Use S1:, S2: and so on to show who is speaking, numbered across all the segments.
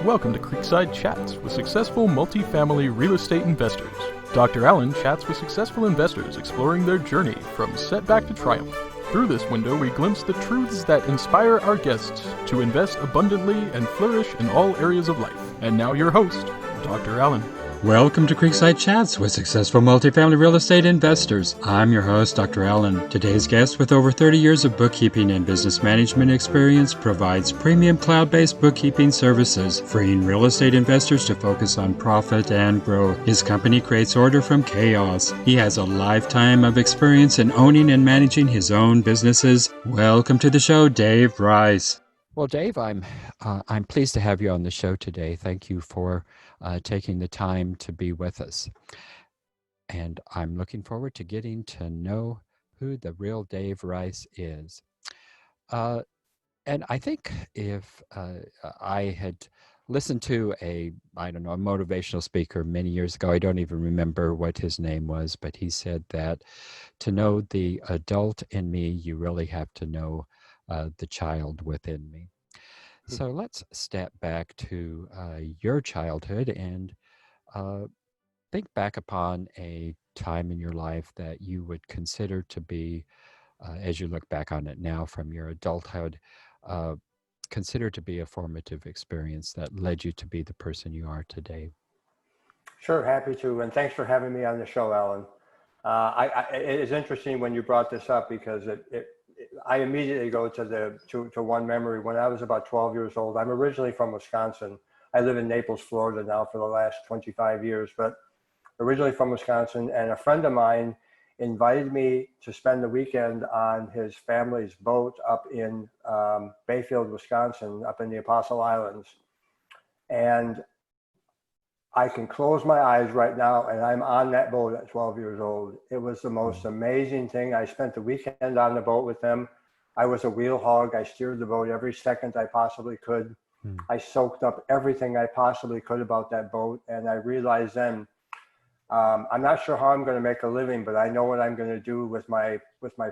S1: Welcome to Creekside Chats with successful multifamily real estate investors. Dr. Allen chats with successful investors exploring their journey from setback to triumph. Through this window, we glimpse the truths that inspire our guests to invest abundantly and flourish in all areas of life. And now your host, Dr. Allen.
S2: Welcome to Creekside Chats with successful multifamily real estate investors. I'm your host, Dr. Allen. Today's guest, with over 30 years of bookkeeping and business management experience, provides premium cloud-based bookkeeping services, freeing real estate investors to focus on profit and growth. His company creates order from chaos. He has a lifetime of experience in owning and managing his own businesses. Welcome to the show, Dave Rice.
S3: Well, Dave, I'm pleased to have you on the show today. Thank you for taking the time to be with us. And I'm looking forward to getting to know who the real Dave Rice is. And I think if I had listened to a motivational speaker many years ago, I don't even remember what his name was, but he said that to know the adult in me, you really have to know the child within me. So let's step back to your childhood and think back upon a time in your life that you would consider to be, as you look back on it now from your adulthood, consider to be a formative experience that led you to be the person you are today.
S4: Sure, happy to, and thanks for having me on the show, Alan. It is interesting when you brought this up because I immediately go to one memory. When I was about 12 years old, I'm originally from Wisconsin. I live in Naples, Florida now for the last 25 years, but originally from Wisconsin. And a friend of mine invited me to spend the weekend on his family's boat up in Bayfield, Wisconsin, up in the Apostle Islands. And I can close my eyes right now and I'm on that boat at 12 years old. It was the most amazing thing. I spent the weekend on the boat with them. I was a wheel hog. I steered the boat every second I possibly could. I soaked up everything I possibly could about that boat. And I realized then, I'm not sure how I'm going to make a living, but I know what I'm going to do with my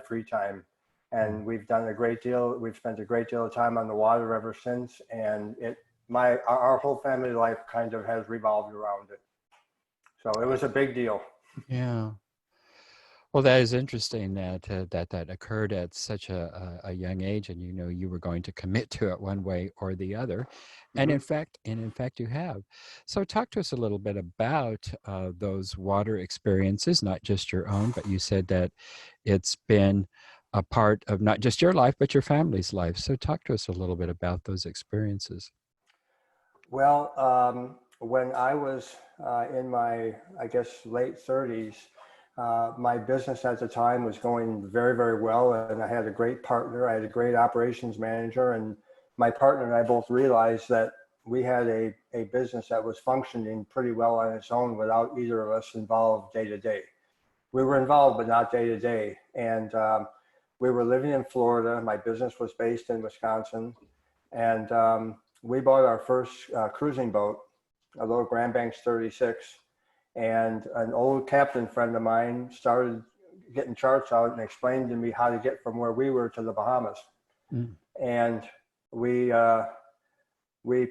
S4: free time. And we've done a great deal. We've spent a great deal of time on the water ever since. And our whole family life kind of has revolved around it. So it was a big deal.
S3: Yeah. Well, that is interesting that that occurred at such a young age, and you were going to commit to it one way or the other, and in fact you have. So talk to us a little bit about those water experiences, not just your own, but you said that it's been a part of not just your life but your family's life. So talk to us a little bit about those experiences.
S4: Well, when I was in my, I guess, late 30s, my business at the time was going very, very well. And I had a great partner. I had a great operations manager. And my partner and I both realized that we had a business that was functioning pretty well on its own without either of us involved day to day. We were involved, but not day to day. And we were living in Florida. My business was based in Wisconsin. And we bought our first cruising boat, a little Grand Banks 36, and an old captain friend of mine started getting charts out and explained to me how to get from where we were to the Bahamas. And we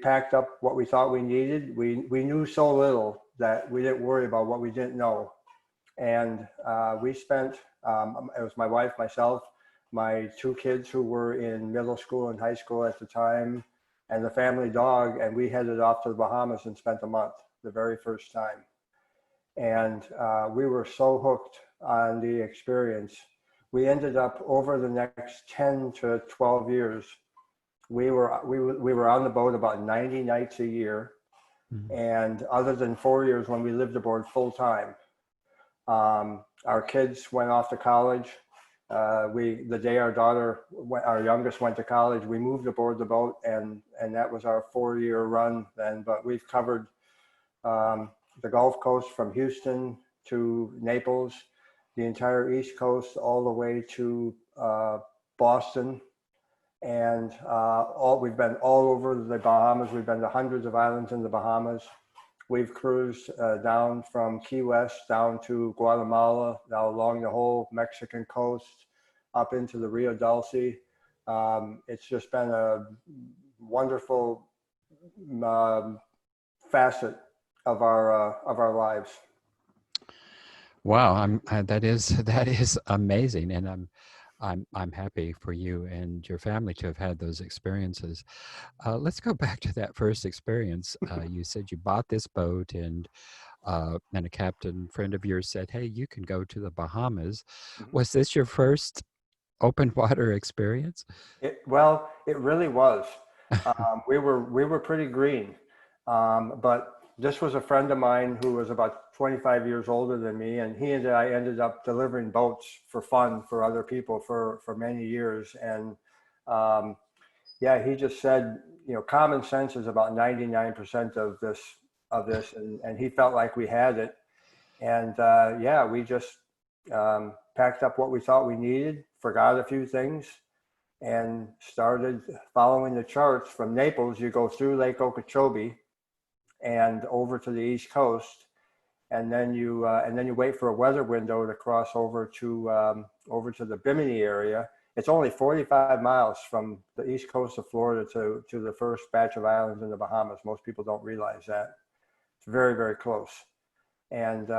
S4: packed up what we thought we needed. We knew so little that we didn't worry about what we didn't know. And we spent, it was my wife, myself, my two kids who were in middle school and high school at the time, and the family dog, and we headed off to the Bahamas and spent a month the very first time. And we were so hooked on the experience. We ended up over the next 10 to 12 years, we were on the boat about 90 nights a year. And other than 4 years when we lived aboard full time, our kids went off to college. The day our youngest went to college, we moved aboard the boat, and that was our 4-year run then. But we've covered the Gulf Coast from Houston to Naples, the entire East Coast, all the way to Boston. And we've been all over the Bahamas. We've been to hundreds of islands in the Bahamas. We've cruised down from Key West down to Guatemala, now along the whole Mexican coast, up into the Rio Dulce. It's just been a wonderful um, facet of our lives.
S3: Wow, that is that is amazing, and I'm happy for you and your family to have had those experiences. Let's go back to that first experience. You said you bought this boat, and a captain friend of yours said, "Hey, you can go to the Bahamas."
S4: Mhm.
S3: Was this your first open water experience?
S4: Well, it really was. We were pretty green, but this was a friend of mine who was about 25 years older than me, and he and I ended up delivering boats for fun for other people for many years. And um, yeah, he just said, common sense is about 99% of this, and he felt like we had it. And yeah, we just packed up what we thought we needed, forgot a few things, and started following the charts. From Naples, you go through Lake Okeechobee and over to the East Coast, and then you wait for a weather window to cross over to the Bimini area. It's only 45 miles from the east coast of Florida to the first batch of islands in the Bahamas. Most people don't realize that. It's very, very close. And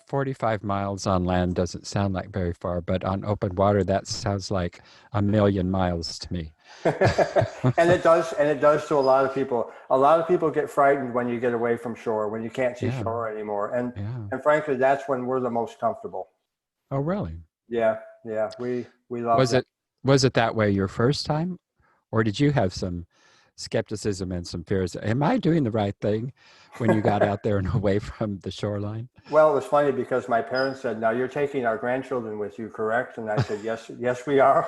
S3: 45 miles on land doesn't sound like very far, but on open water, that sounds like a million miles to me.
S4: and it does to a lot of people. A lot of people get frightened when you get away from shore, when you can't see
S3: Yeah,
S4: shore anymore. And
S3: yeah.
S4: and frankly, that's when we're the most comfortable.
S3: Oh, really?
S4: Yeah, yeah, we love
S3: Was
S4: that.
S3: it that way your first time, or did you have some skepticism and some fears? Am I doing the right thing when you got out there and away from the shoreline?
S4: Well, it was funny because my parents said, "Now you're taking our grandchildren with you, correct?" And I said, "Yes, yes, we are."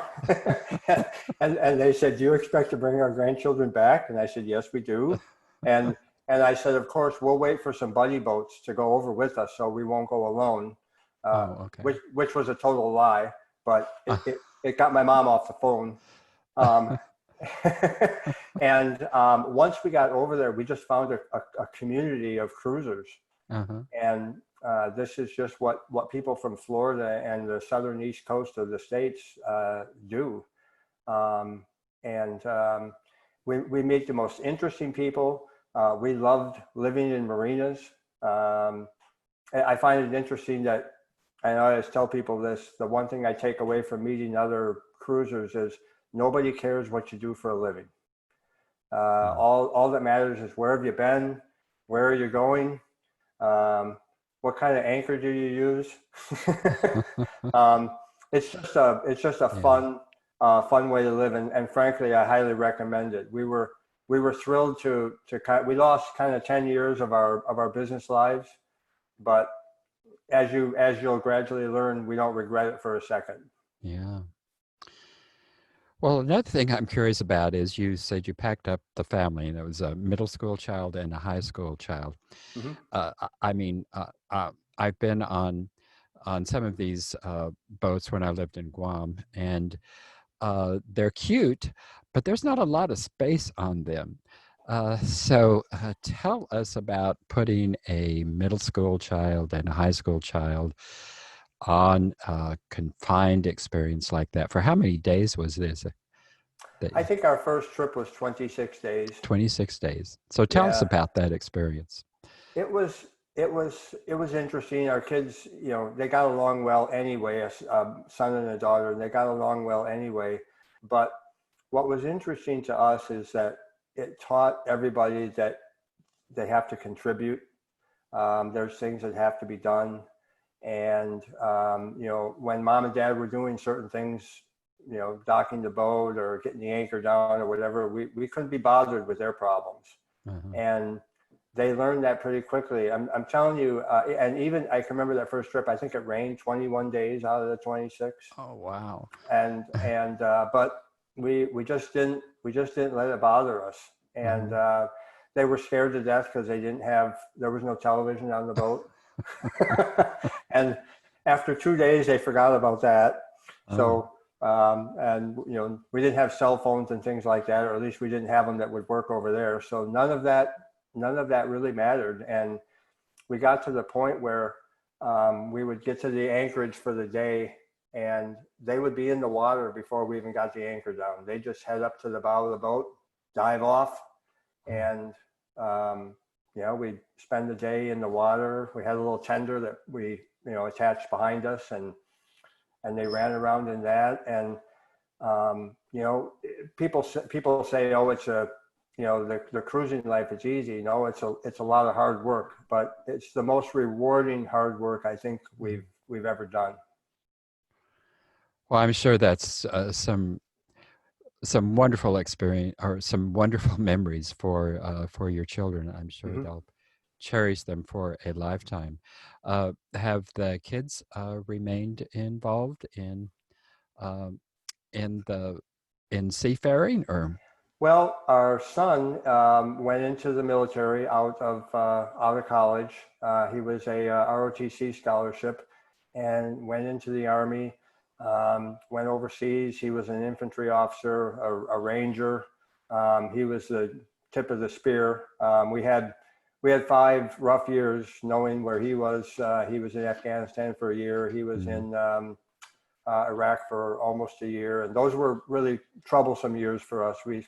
S4: and they said, "Do you expect to bring our grandchildren back?" And I said, "Yes, we do." And and I said, "Of course, we'll wait for some buddy boats to go over with us, so we won't go alone,"
S3: Oh, okay.
S4: which was a total lie, but it got my mom off the phone. Um, and once we got over there, we just found a community of cruisers.
S3: Uh-huh.
S4: And this is just what people from Florida and the southern east coast of the states do. And we meet the most interesting people. We loved living in marinas. I find it interesting that, and I always tell people this, the one thing I take away from meeting other cruisers is nobody cares what you do for a living. All that matters is where have you been, where are you going, what kind of anchor do you use? It's just a
S3: Yeah.
S4: fun way to live, and frankly, I highly recommend it. We were thrilled we lost kind of 10 years of our business lives, but as you'll gradually learn, we don't regret it for a second.
S3: Yeah. Well, another thing I'm curious about is you said you packed up the family, and it was a middle school child and a high school child.
S4: Mhm.
S3: I mean, I've been on some of these boats when I lived in Guam, and they're cute, but there's not a lot of space on them. So tell us about putting a middle school child and a high school child on a confined experience like that. For how many days was this?
S4: I think our first trip was 26 days.
S3: 26 days. So tell us
S4: Yeah,
S3: about that experience.
S4: it was it was interesting. Our kids, they got along well anyway. A son and a daughter, and they got along well anyway. But what was interesting to us is that it taught everybody that they have to contribute. There's things that have to be done, and when mom and dad were doing certain things, docking the boat or getting the anchor down or whatever, we couldn't be bothered with their problems.
S3: Uh-huh.
S4: And they learned that pretty quickly. I'm telling you, and even I can remember that first trip. I think it rained 21 days out of the 26,
S3: Oh, wow.
S4: and but we just didn't let it bother us. And they were scared to death because there was no television on the boat. And after 2 days, they forgot about that.
S3: Oh,
S4: So and we didn't have cell phones and things like that, or at least we didn't have them that would work over there. So none of that really mattered. And we got to the point where we would get to the anchorage for the day, and they would be in the water before we even got the anchor down. They just head up to the bow of the boat, dive off, and we'd spend the day in the water. We had a little tender that we attached behind us, and they ran around in that. And people say, oh, it's the cruising life is easy. No, it's a lot of hard work, but it's the most rewarding hard work I think we've ever done.
S3: Well, I'm sure that's some wonderful experience or some wonderful memories for your children. I'm sure they'll cherish them for a lifetime. Have the kids remained involved in seafaring, or?
S4: Well, our son went into the military out of college. He was a ROTC scholarship and went into the Army. Went overseas. He was an infantry officer, a ranger. He was the tip of the spear. We had 5 rough years knowing where he was. He was in Afghanistan for a year. He was in Iraq for almost a year. And those were really troublesome years for us. We,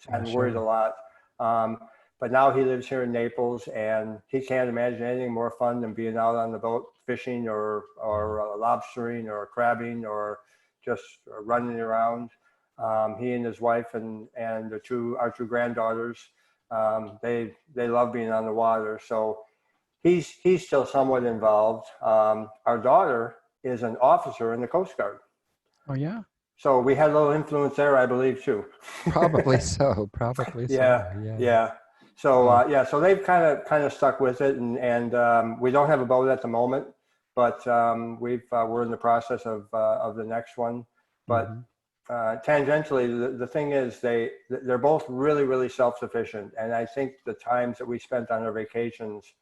S4: hadn't worried a lot. But now he lives here in Naples, and he can't imagine anything more fun than being out on the boat fishing or lobstering or crabbing or just running around. He and his wife and our 2 granddaughters, they love being on the water. So he's still somewhat involved. Our daughter is an officer in the Coast Guard.
S3: Oh, yeah.
S4: So we had a little influence there, I believe, too.
S3: Probably so.
S4: Yeah. So so they've kind of stuck with it, and we don't have a boat at the moment, but we're in the process of the next one. But tangentially, the thing is, they're both really, really self-sufficient, and I think the times that we spent on our vacations,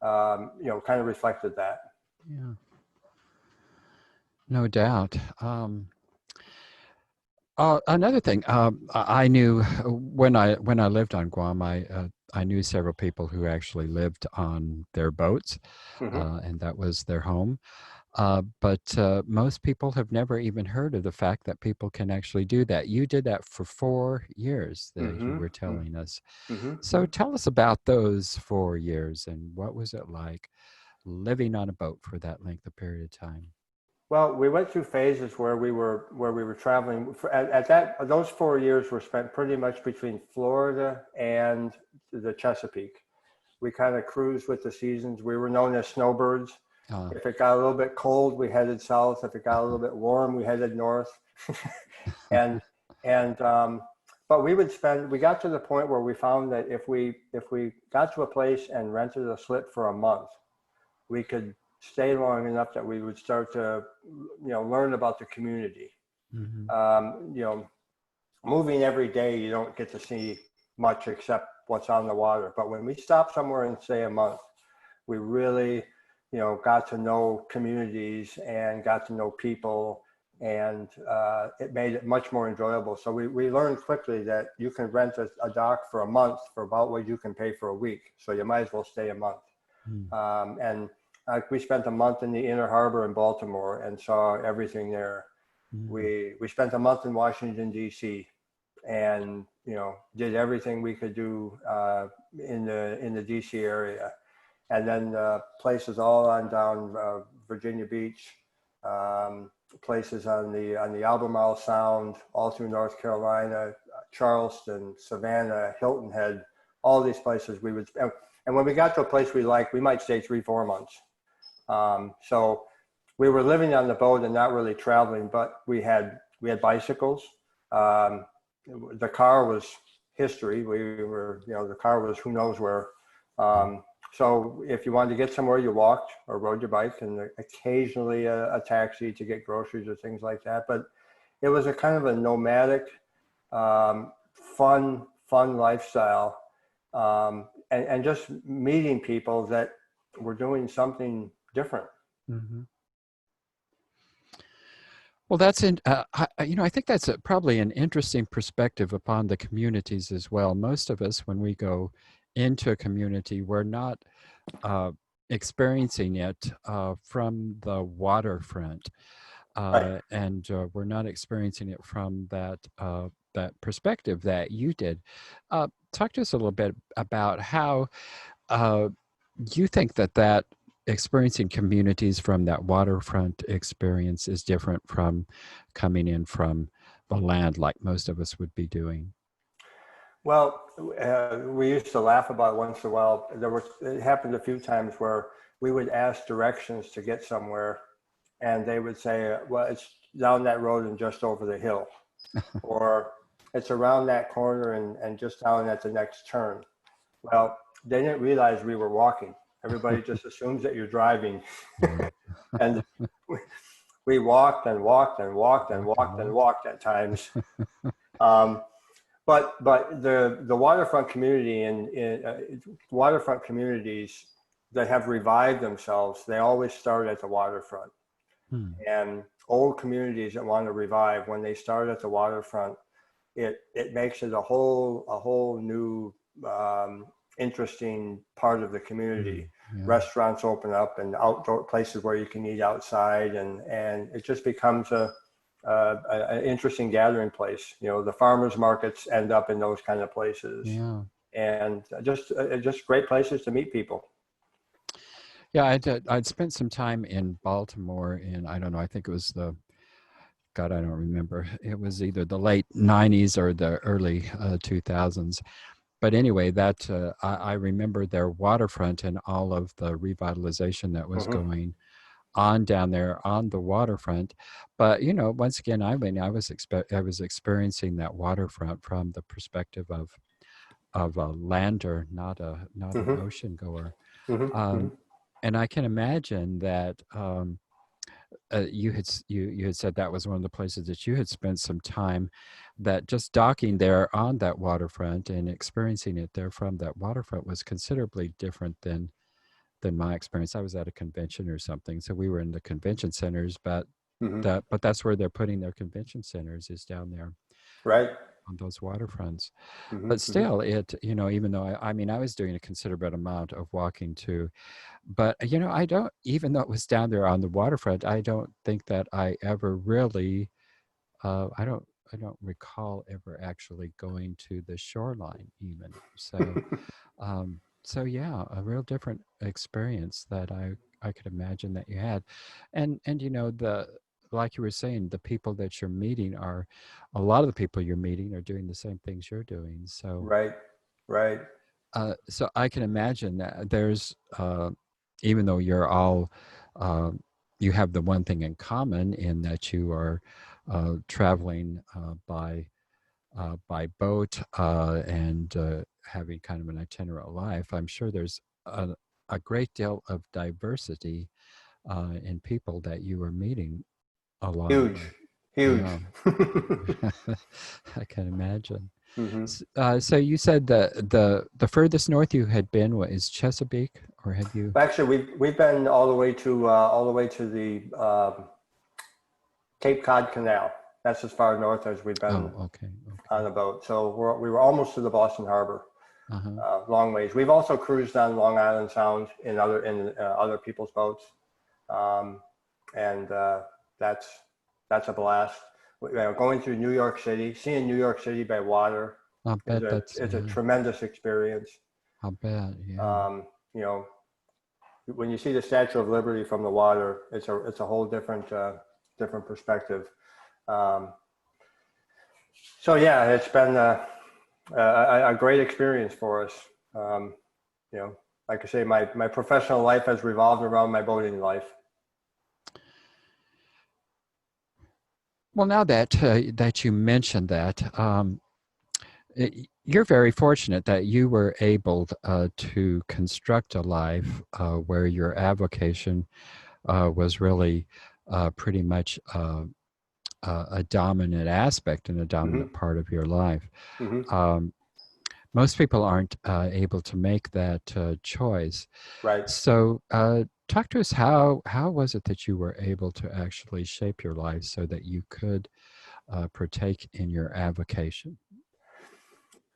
S4: kind of reflected that.
S3: Yeah. No doubt. Another thing, I knew when I lived on Guam, I knew several people who actually lived on their boats, and that was their home. But most people have never even heard of the fact that people can actually do that. You did that for 4 years, that you were telling us. So tell us about those 4 years, and what was it like living on a boat for that length of period of time?
S4: Well, we went through phases where we were traveling. Those 4 years were spent pretty much between Florida and the Chesapeake. We kind of cruised with the seasons. We were known as snowbirds. If it got a little bit cold, we headed south. If it got a little bit warm, we headed north. But we got to the point where we found that if we got to a place and rented a slip for a month, we could stay long enough that we would start to, learn about the community. Moving every day, you don't get to see much except what's on the water. But when we stopped somewhere and stay a month, we really, got to know communities and got to know people, and it made it much more enjoyable. So we learned quickly that you can rent a dock for a month for about what you can pay for a week. So you might as well stay a month. We spent a month in the Inner Harbor in Baltimore and saw everything there. We spent a month in Washington, D.C. and, did everything we could do in the D.C. area. And then places all on down Virginia Beach, places on the Albemarle Sound, all through North Carolina, Charleston, Savannah, Hilton Head, all these places we would. And when we got to a place we liked, we might stay 3-4 months. So we were living on the boat and not really traveling, but we had bicycles. The car was history. We were, the car was who knows where. So if you wanted to get somewhere, you walked or rode your bike, and occasionally a taxi to get groceries or things like that. But it was a kind of a nomadic, fun lifestyle, and just meeting people that were doing something different.
S3: Well, that's I think that's probably an interesting perspective upon the communities as well. Most of us, when we go into a community, we're not experiencing it from the waterfront,
S4: Right.
S3: and we're not experiencing it from that perspective that you did. talk to us a little bit about how you think that experiencing communities from that waterfront experience is different from coming in from the land like most of us would be doing.
S4: Well, we used to laugh about it once in a while. It happened a few times where we would ask directions to get somewhere, and they would say, well, it's down that road and just over the hill, or it's around that corner and just down at the next turn. Well, they didn't realize we were walking. Everybody just assumes that you're driving. And we walked and walked and walked and walked and walked at times. But the waterfront community and waterfront communities that have revived themselves, they always start at the waterfront. And old communities that want to revive, when they start at the waterfront, it makes it a whole new interesting part of the community. Yeah. Restaurants open up and outdoor places where you can eat outside, and it just becomes an interesting gathering place. You know, the farmers markets end up in those kind of places. Yeah. And just great places to meet people.
S3: Yeah, I'd spent some time in Baltimore in, I don't know, I think it was I don't remember. It was either the late 90s or the early 2000s. But anyway, I remember their waterfront and all of the revitalization that was going on down there on the waterfront. But, you know, once again, I was experiencing that waterfront from the perspective of a lander, not an ocean goer. And I can imagine that you had said that was one of the places that you had spent some time, that just docking there on that waterfront and experiencing it there from that waterfront was considerably different than my experience. I was at a convention or something, so we were in the convention centers, but that's where they're putting their convention centers, is down there,
S4: right
S3: on those waterfronts. But still, it, you know, even though I was doing a considerable amount of walking too, but, you know, even though it was down there on the waterfront, I don't think that I ever really, I don't recall ever actually going to the shoreline even. So, so yeah, a real different experience that I could imagine that you had. And you know, like you were saying, the people that you're meeting a lot of the people you're meeting are doing the same things you're doing. So
S4: right.
S3: So I can imagine that there's, even though you're all, you have the one thing in common in that you are traveling by boat and having kind of an itinerant life. I'm sure there's a great deal of diversity in people that you are meeting along.
S4: Huge.
S3: Yeah. I can imagine. So you said the furthest north you had been, what is Chesapeake, or had you?
S4: Actually, we've been all the way to the Cape Cod Canal. That's as far north as we've been on a boat. So we were almost to the Boston Harbor. Long ways. We've also cruised on Long Island Sound in other people's boats, and that's a blast. Going through New York City, seeing New York City by water, it's a tremendous experience.
S3: I'll bet, yeah.
S4: You know, when you see the Statue of Liberty from the water, it's a whole different perspective. So yeah, it's been a great experience for us. You know, like I say, my professional life has revolved around my boating life.
S3: Well, now that you mentioned that, you're very fortunate that you were able to construct a life where your avocation was really pretty much a dominant aspect and a dominant part of your life. Most people aren't able to make that choice.
S4: Right.
S3: So talk to us, how was it that you were able to actually shape your life so that you could partake in your avocation?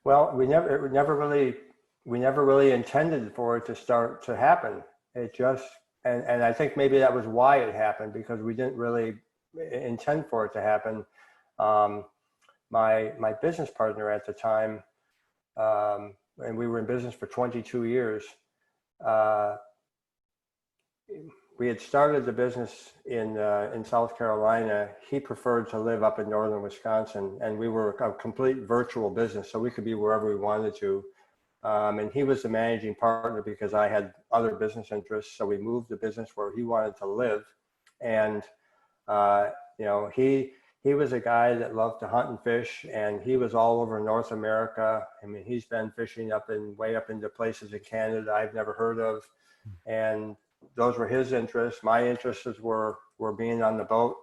S4: Well, we never really intended for it to start to happen. It just, and I think maybe that was why it happened, because we didn't really intend for it to happen. My business partner at the time, and we were in business for 22 years. Uh, we had started the business in South Carolina. He preferred to live up in northern Wisconsin, and we were a complete virtual business, so we could be wherever we wanted to. And he was the managing partner because I had other business interests, so we moved the business where he wanted to live. And he was a guy that loved to hunt and fish, and he was all over North America. I mean, he's been fishing way up into places in Canada I've never heard of, and those were his interests. My interests were being on the boat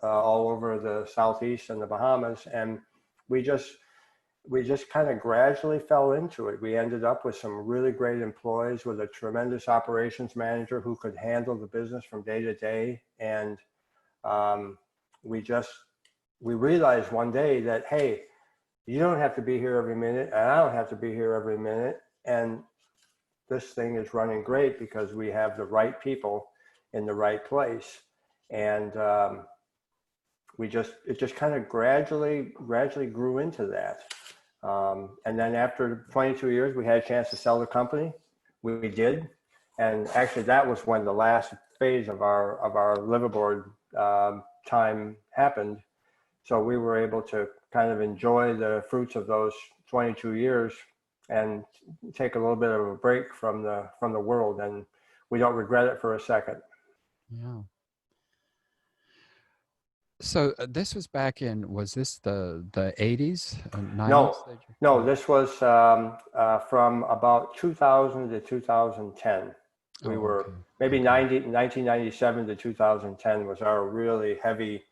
S4: all over the Southeast and the Bahamas, and we just kind of gradually fell into it. We ended up with some really great employees, with a tremendous operations manager who could handle the business from day to day, and we realized one day that, hey, you don't have to be here every minute, and I don't have to be here every minute, and this thing is running great because we have the right people in the right place. And it just kind of gradually grew into that. And then after 22 years, we had a chance to sell the company. We did. And actually that was when the last phase of our liveaboard time happened. So we were able to kind of enjoy the fruits of those 22 years and take a little bit of a break from the world, and we don't regret it for a second.
S3: Yeah. So this was back in, was this the 80s, 90s?
S4: No, this was from about 2000 to 2010. We were maybe 1997 to 2010 was our really heavy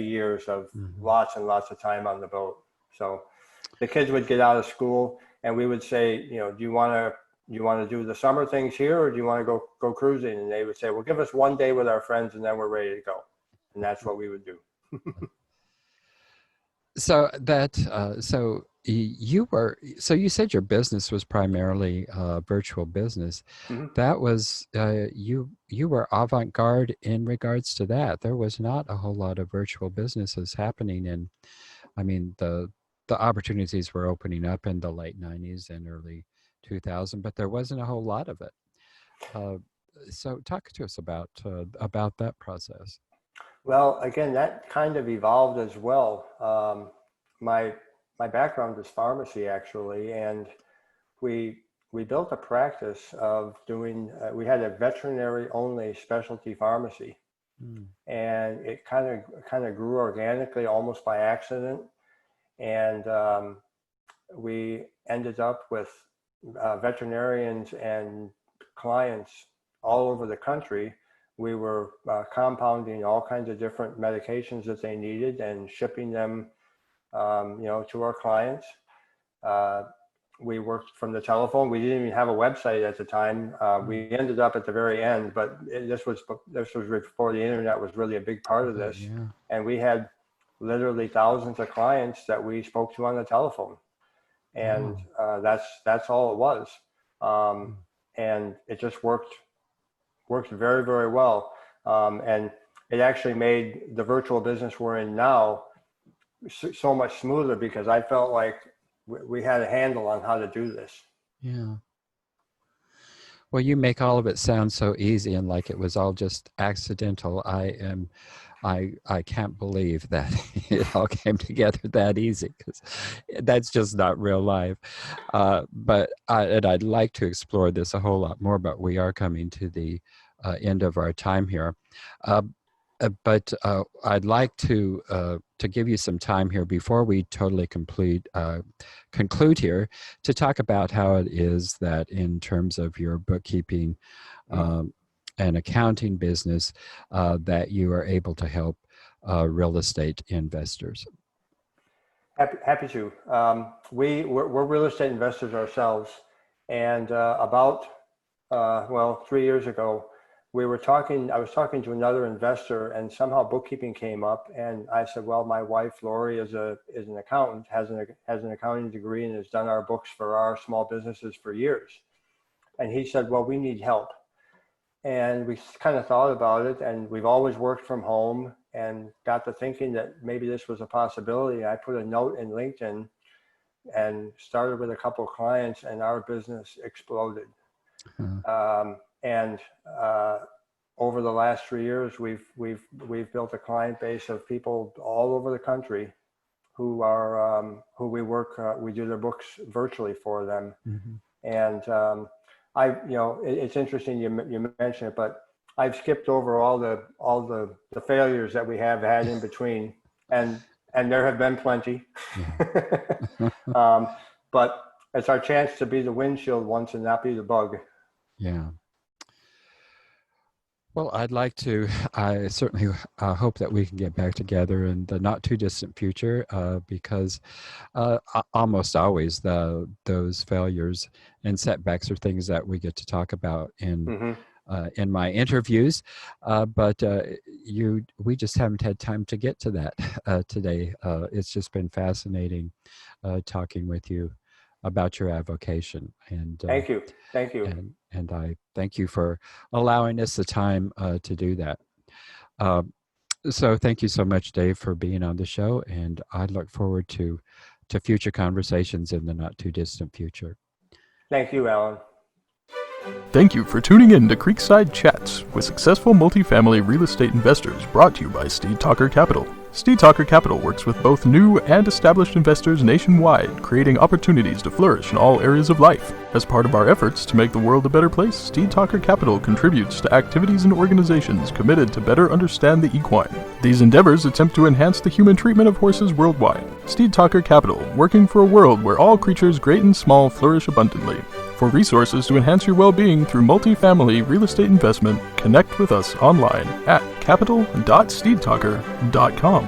S4: years of lots and lots of time on the boat. So the kids would get out of school, and we would say, do you want to do the summer things here, or do you want to go cruising? And they would say, well, give us one day with our friends, and then we're ready to go. And that's what we would do.
S3: So you said your business was primarily virtual business. Mm-hmm. That was you were avant-garde in regards to that. There was not a whole lot of virtual businesses happening, and I mean the opportunities were opening up in the late 90s and early 2000, but there wasn't a whole lot of it. So talk to us about that process.
S4: Well, again, that kind of evolved as well. My background is pharmacy, actually, and we built a practice of doing. We had a veterinary-only specialty pharmacy, and it kind of grew organically, almost by accident. And we ended up with veterinarians and clients all over the country. We were compounding all kinds of different medications that they needed and shipping them, to our clients. We worked from the telephone. We didn't even have a website at the time. We ended up at the very end, but this was before the internet was really a big part of this. Yeah. And we had literally thousands of clients that we spoke to on the telephone, and that's all it was. And it just worked very, very well. And it actually made the virtual business we're in now so much smoother, because I felt like we had a handle on how to do this.
S3: Yeah. Well, you make all of it sound so easy and like it was all just accidental. I can't believe that it all came together that easy, because that's just not real life. But I'd like to explore this a whole lot more, but we are coming to the end of our time here. But I'd like to give you some time here before we totally conclude here, to talk about how it is that in terms of your bookkeeping and accounting business, that you are able to help real estate investors.
S4: Happy to. We're real estate investors ourselves, and about 3 years ago, I was talking to another investor, and somehow bookkeeping came up, and I said, well, my wife Laurie is an accountant, has an accounting degree, and has done our books for our small businesses for years. And he said, well, we need help. And we kind of thought about it, and we've always worked from home, and got to thinking that maybe this was a possibility. I put a note in LinkedIn and started with a couple of clients, and our business exploded. And over the last 3 years, we've built a client base of people all over the country who we do their books virtually for them. And it's interesting you mentioned it, but I've skipped over all the failures that we have had in between, and there have been plenty. But it's our chance to be the windshield once and not be the bug.
S3: Yeah. Well, I certainly hope that we can get back together in the not too distant future, because almost always those failures and setbacks are things that we get to talk about in my interviews, but we just haven't had time to get to that today. It's just been fascinating talking with you about your avocation. And
S4: thank you.
S3: And I thank you for allowing us the time to do that. So thank you so much, Dave, for being on the show, and I look forward to future conversations in the not too distant future.
S4: Thank you, Alan.
S1: Thank you for tuning in to Creekside Chats with Successful Multifamily Real Estate Investors, brought to you by Steed Talker Capital. Steed Talker Capital works with both new and established investors nationwide, creating opportunities to flourish in all areas of life. As part of our efforts to make the world a better place, Steed Talker Capital contributes to activities and organizations committed to better understand the equine. These endeavors attempt to enhance the human treatment of horses worldwide. Steed Talker Capital, working for a world where all creatures great and small flourish abundantly. For resources to enhance your well-being through multifamily real estate investment, connect with us online at capital.steedtalker.com.